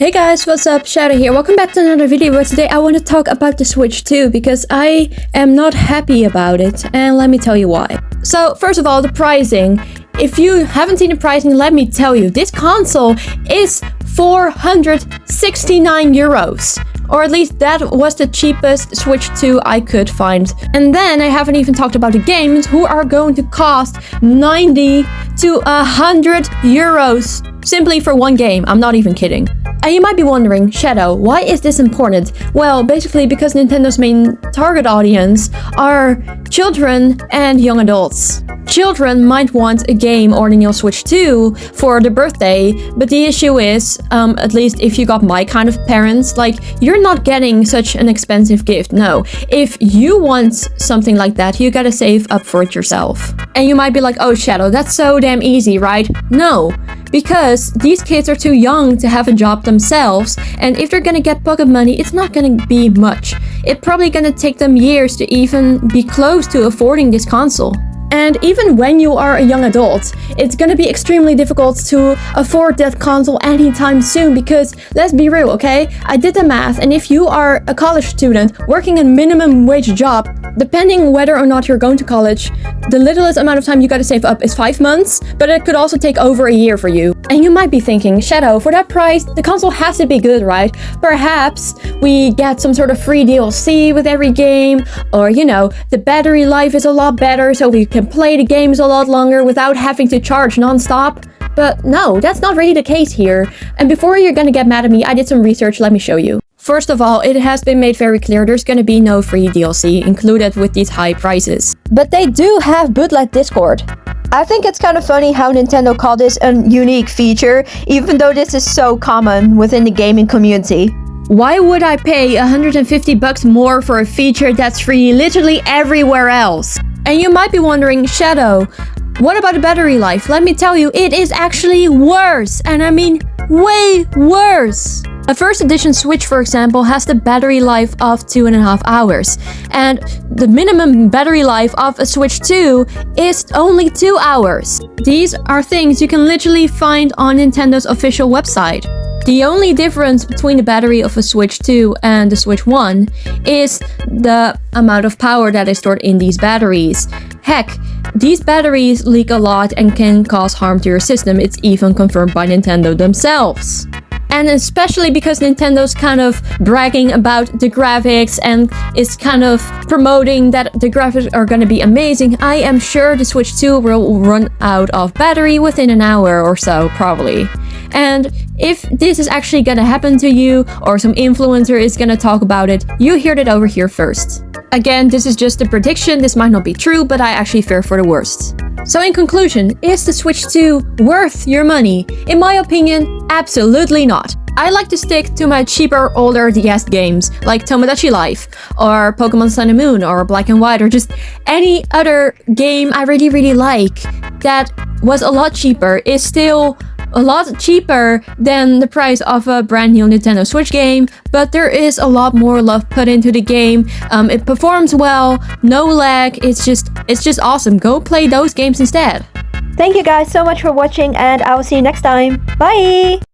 Hey guys, what's up? Shadow here. Welcome back to another video where today I want to talk about the Switch 2 because I am not happy about it, and let me tell you why. So first of all, the pricing. If you haven't seen the pricing, let me tell you, this console is 469 euros. Or at least that was the cheapest Switch 2 I could find. And then I haven't even talked about the games who are going to cost 90 to 100 euros simply for one game. I'm not even kidding. And you might be wondering, Shadow, why is this important? Well, basically because Nintendo's main target audience are children and young adults. Children might want a game or the new Switch 2 for their birthday, but the issue is, at least if you got my kind of parents, like, you're not getting such an expensive gift, no. If you want something like that, you gotta save up for it yourself. And you might be like, oh Shadow, that's so damn easy, right? No, because these kids are too young to have a job themselves, and if they're gonna get pocket money, it's not gonna be much. It's probably gonna take them years to even be close to affording this console. And even when you are a young adult, it's gonna be extremely difficult to afford that console anytime soon because, let's be real, okay? I did the math, and if you are a college student working a minimum wage job, depending whether or not you're going to college, the littlest amount of time you gotta save up is 5 months, but it could also take over a year for you. And you might be thinking, Shadow, for that price, the console has to be good, right? Perhaps we get some sort of free DLC with every game, or you know, the battery life is a lot better so we can play the games a lot longer without having to charge non-stop. But no, that's not really the case here. And before you're gonna get mad at me, I did some research, let me show you. First of all, it has been made very clear there's gonna be no free DLC included with these high prices. But they do have bootleg Discord. I think it's kind of funny how Nintendo called this a unique feature, even though this is so common within the gaming community. Why would I pay 150 bucks more for a feature that's free literally everywhere else? And you might be wondering, Shadow, what about the battery life? Let me tell you, it is actually worse. And I mean, way worse. A first edition Switch, for example, has the battery life of 2.5 hours. And the minimum battery life of a Switch 2 is only 2 hours. These are things you can literally find on Nintendo's official website. The only difference between the battery of a Switch 2 and the Switch 1 is the amount of power that is stored in these batteries. Heck, these batteries leak a lot and can cause harm to your system. It's even confirmed by Nintendo themselves. And especially because Nintendo's kind of bragging about the graphics and is kind of promoting that the graphics are gonna be amazing, I am sure the Switch 2 will run out of battery within an hour or so, probably. And if this is actually gonna happen to you, or some influencer is gonna talk about it, you heard it over here first. Again, this is just a prediction, this might not be true, but I actually fear for the worst. So in conclusion, is the Switch 2 worth your money? In my opinion, absolutely not. I like to stick to my cheaper, older DS games, like Tomodachi Life, or Pokemon Sun and Moon, or Black and White, or just any other game I really like that was a lot cheaper, is still a lot cheaper than the price of a brand new Nintendo Switch game, but there is a lot more love put into the game. It performs well, no lag, it's just awesome. Go play those games instead. Thank you guys so much for watching, and I will see you next time. Bye!